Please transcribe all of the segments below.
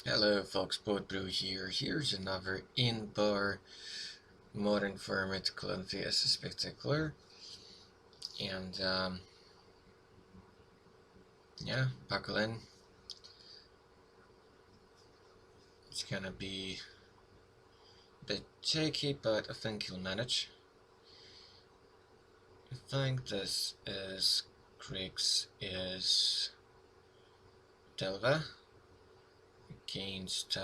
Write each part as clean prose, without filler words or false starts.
Hello folks, Brew here. Here's another in-bar modern format called Fiesta Spectacular. And yeah, buckle in. It's gonna be a bit shaky, but I think you'll manage. I think this is Grixis Delva against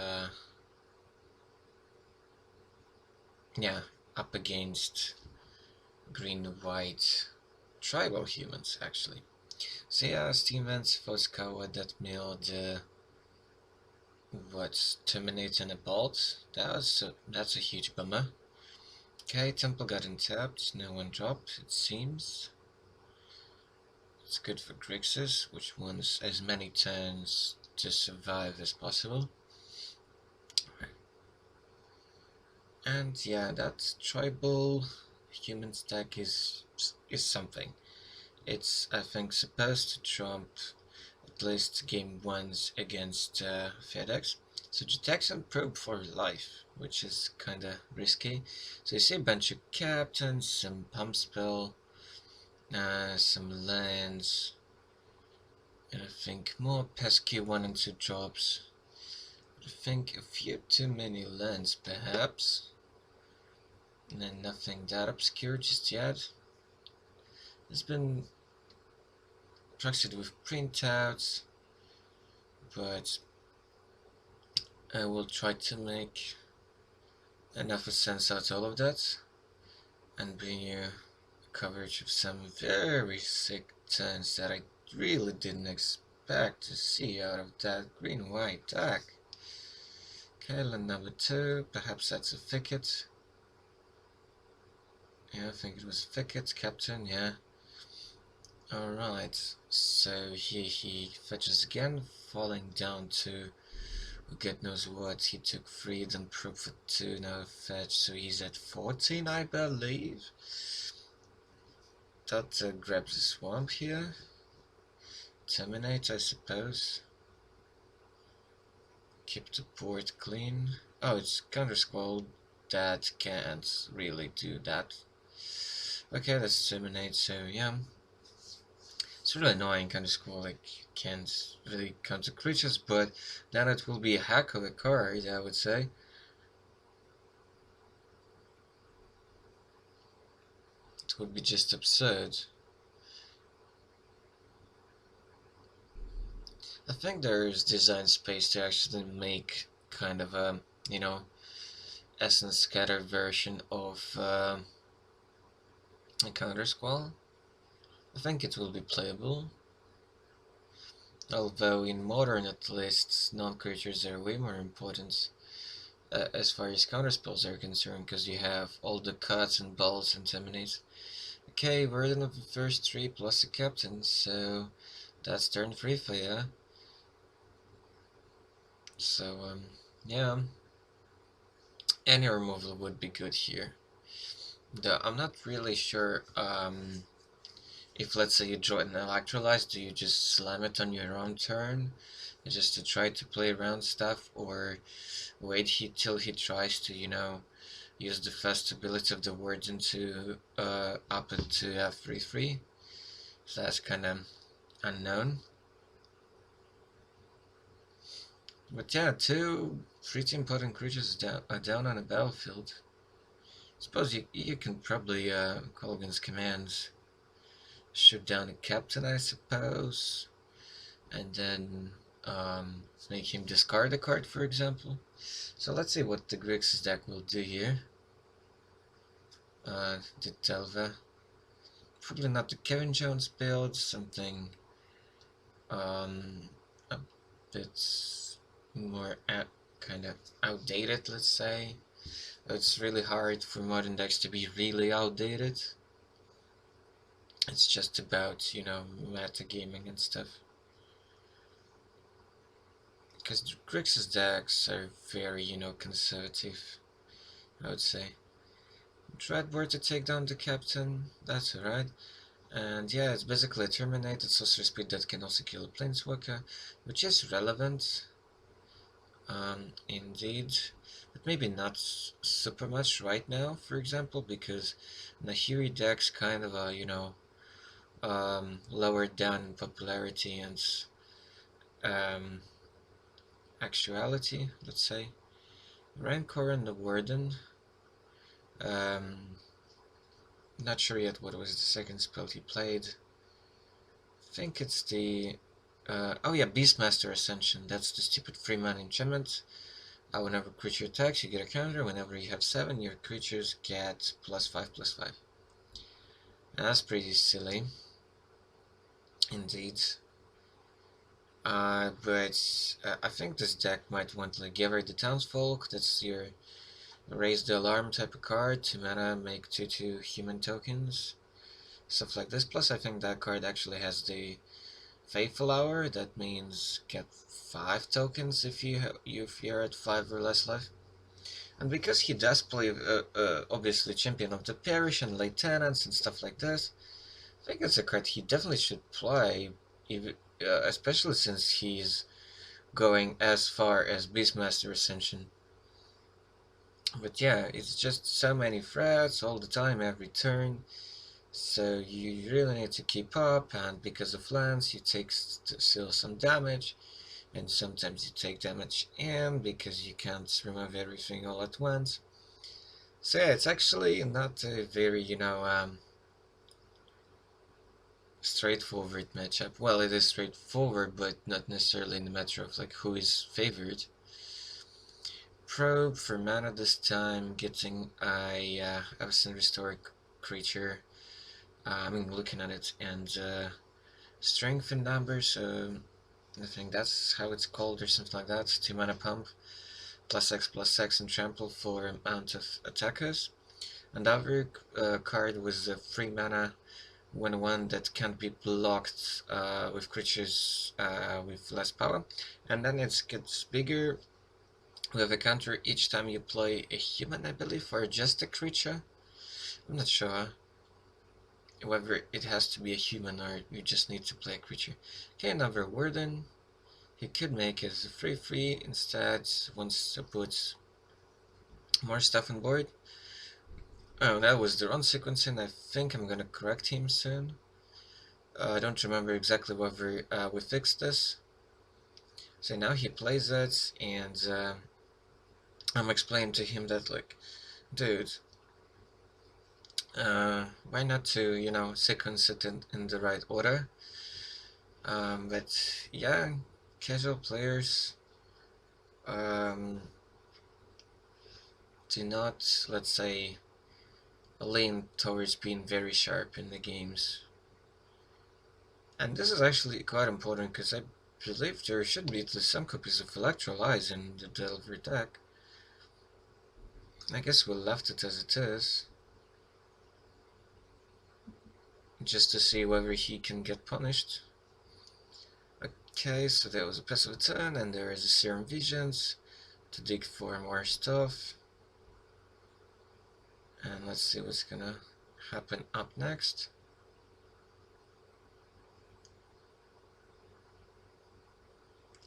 up against green-white tribal humans actually. So yeah, Steam Vents Foskawa that milled what's terminating a bolt? That's a huge bummer. Okay, Temple got untapped, no one dropped, it seems. It's good for Grixis, which wants as many turns to survive as possible. And yeah, that tribal human stack is something. It's, I think, supposed to trump at least game 1s against FedEx. So detect and probe for life, which is kinda risky. So you see a bunch of captains, some pump spell, some lands, and I think more pesky 1 and 2 drops. I think a few too many lands perhaps. And then nothing that obscure just yet. It's been proxied with printouts, but I will try to make enough sense out of all of that and bring you coverage of some very sick turns that I really didn't expect to see out of that green-white deck. Okay, land number 2, perhaps that's a thicket. Yeah, I think it was thicket, captain, yeah. Alright, so here he fetches again, falling down to God knows what. He took 3, then probe for 2, now fetch, so he's at 14, I believe. That grabs the swamp here. Terminate, I suppose. Keep the board clean. Oh, it's counter squall. That can't really do that. Okay, let's terminate, so yeah. It's really annoying counter squall, like, can't really counter creatures, but then it will be a heck of a card, I would say. It would be just absurd. I think there's design space to actually make kind of a, essence scatter version of a counter squall. I think it will be playable. Although in modern at least, non-creatures are way more important as far as counter spells are concerned, because you have all the cuts and balls and terminates. Okay, we're in the first 3 plus a captain, so that's turn 3 for ya. So yeah, any removal would be good here. Though I'm not really sure if, let's say, you draw an electrolyze, do you just slam it on your own turn just to try to play around stuff, or wait till he tries to, use the first ability of the Warden to up it to F3/3. So that's kind of unknown. But yeah, 2 pretty important creatures down on the battlefield. Suppose you can probably call against commands. Shoot down a captain, I suppose, and then make him discard a card, for example. So let's see what the Grixis deck will do here. The Telva. Probably not the Kevin Jones build, something a bit more kind of outdated, let's say. It's really hard for modern decks to be really outdated. It's just about, metagaming and stuff. Because Grixis decks are very, conservative, I would say. Dreadboard to take down the captain, that's alright. And yeah, it's basically a terminated sorcery speed that can also kill a planeswalker, which is relevant. Indeed, but maybe not super much right now, for example, because Nahiri decks kind of lowered down in popularity and um, actuality, let's say. Rancor and the Warden. Um, Not sure yet what was the second spell he played. I think it's the... oh yeah, Beastmaster Ascension. That's the stupid 3-mana enchantment. Whenever a creature attacks, you get a counter. Whenever you have 7, your creatures get +5/+5. And that's pretty silly, indeed. But I think this deck might want like Gather the Townsfolk. That's your raise the alarm type of card. 2 mana, make 2/2 human tokens. Stuff like this. Plus, I think that card actually has the Faithful Hour. That means get 5 tokens if you're at 5 or less life. And because he does play, obviously, Champion of the Parish and Late Tenants and stuff like this, I think it's a card he definitely should play, even, especially since he's going as far as Beastmaster Ascension. But yeah, it's just so many threats all the time, every turn, so you really need to keep up, and because of lands, you take still some damage, and sometimes you take damage and because you can't remove everything all at once. So yeah, it's actually not a very, straightforward matchup. Well, it is straightforward, but not necessarily in the matter of like who is favored. Probe for mana this time, getting a Avacyn Restore creature. Looking at it, and strength in numbers, so I think that's how it's called or something like that. 2 mana pump, +X/+X and trample for amount of attackers. And the other card was a 3 mana 1/1 that can't be blocked with creatures with less power. And then it gets bigger with a counter each time you play a human, I believe, or just a creature. I'm not sure whether it has to be a human or you just need to play a creature. Okay, another Warden. He could make it a 3/3 instead, wants to put more stuff on board. Oh, that was the wrong sequencing. I think I'm gonna correct him soon. I don't remember exactly whether we fixed this. So now he plays it, and I'm explaining to him that, like, dude, why not to, sequence it in the right order? But yeah, casual players do not, let's say, lean towards being very sharp in the games. And this is actually quite important because I believe there should be at least some copies of Electrolyze in the Delver deck. I guess we left it as it is, just to see whether he can get punished. Okay, so there was a passive turn, and there is a Serum Visions to dig for more stuff. And let's see what's gonna happen up next.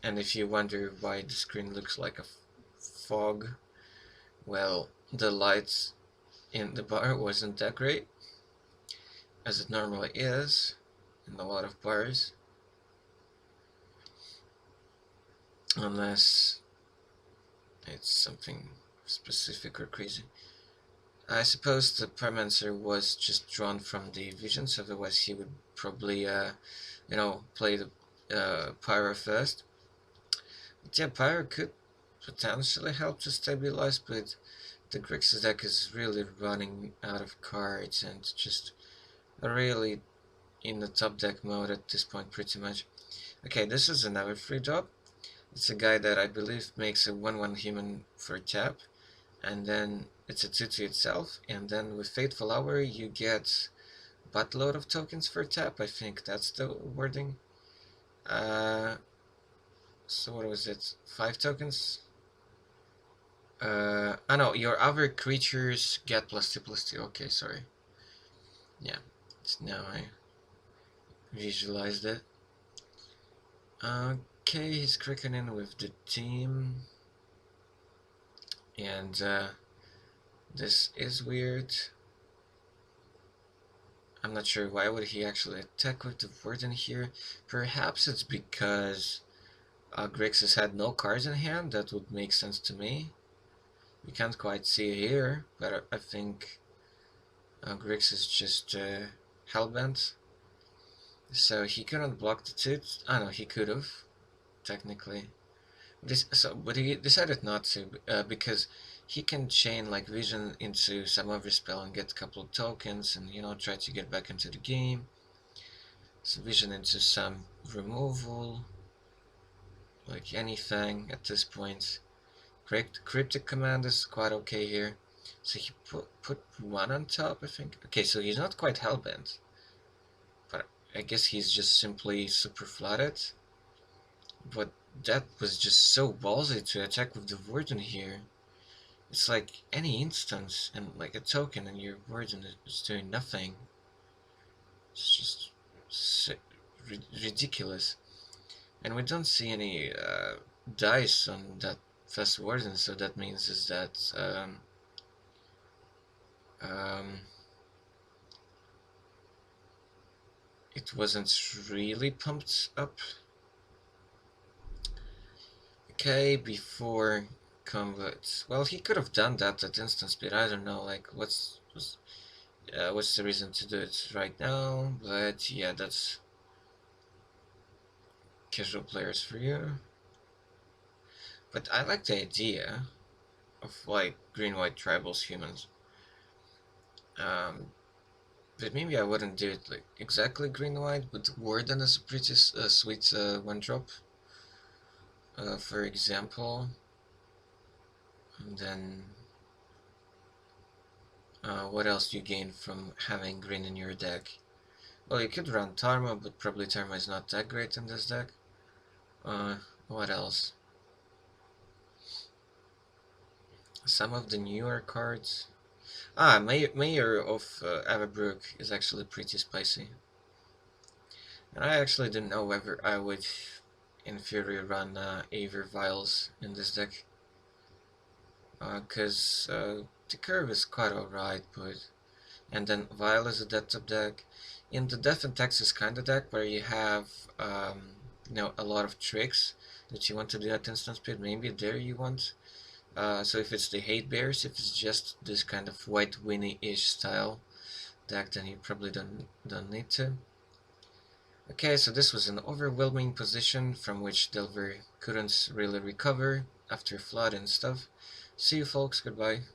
And if you wonder why the screen looks like a fog, well, the lights in the bar wasn't that great, as it normally is in a lot of bars. Unless it's something specific or crazy. I suppose the Pyromancer was just drawn from the visions, otherwise he would probably, play the Pyro first. But yeah, Pyro could potentially help to stabilize, but the Grixis deck is really running out of cards and just really in the top deck mode at this point pretty much. Okay, this is another free drop. It's a guy that I believe makes a 1/1 human for tap, and then it's a 2/2 itself, and then with Fateful Hour you get a buttload of tokens for tap. I think that's the wording. So what was it? 5 tokens? No, your other creatures get +2/+2. Okay, sorry. Yeah, it's now I visualized it. Okay, he's cricketing with the team. And this is weird. I'm not sure why would he actually attack with the Warden here. Perhaps it's because Grixis had no cards in hand. That would make sense to me. You can't quite see it here, but I think Grix is just hellbent. So he couldn't block the tooth. Oh no, he could have, technically. But he decided not to, because he can chain like vision into some other spell and get a couple of tokens and, you know, try to get back into the game. So vision into some removal, like anything at this point. Cryptic command is quite okay here. So he put one on top, I think. Okay, so he's not quite hellbent, but I guess he's just simply super flooded. But that was just so ballsy to attack with the Warden here. It's like any instance and like a token and your Warden is doing nothing. It's just so ridiculous. And we don't see any dice on that first Warden, so that means is that um, it wasn't really pumped up. Okay, before combat. Well, he could have done that at instant speed. I don't know, like what's the reason to do it right now? But yeah, that's casual players for you. But I like the idea of like green-white tribals humans. But maybe I wouldn't do it like exactly green-white, but Warden is a pretty sweet one drop. For example, and then what else do you gain from having green in your deck? Well, you could run Tarma, but probably Tarma is not that great in this deck. What else? Some of the newer cards. Mayor of Averbrook is actually pretty spicy. And I actually didn't know whether I would in theory run Aver Vials in this deck. Because the curve is quite alright, but... And then Vial is a death top deck. In the Death and Texas kind of deck, where you have you know, a lot of tricks that you want to do at instant speed, maybe there you want. So if it's the Hate Bears, if it's just this kind of White Winnie-ish style deck, then you probably don't need to. Okay, so this was an overwhelming position from which Delver couldn't really recover after flood and stuff. See you folks, goodbye.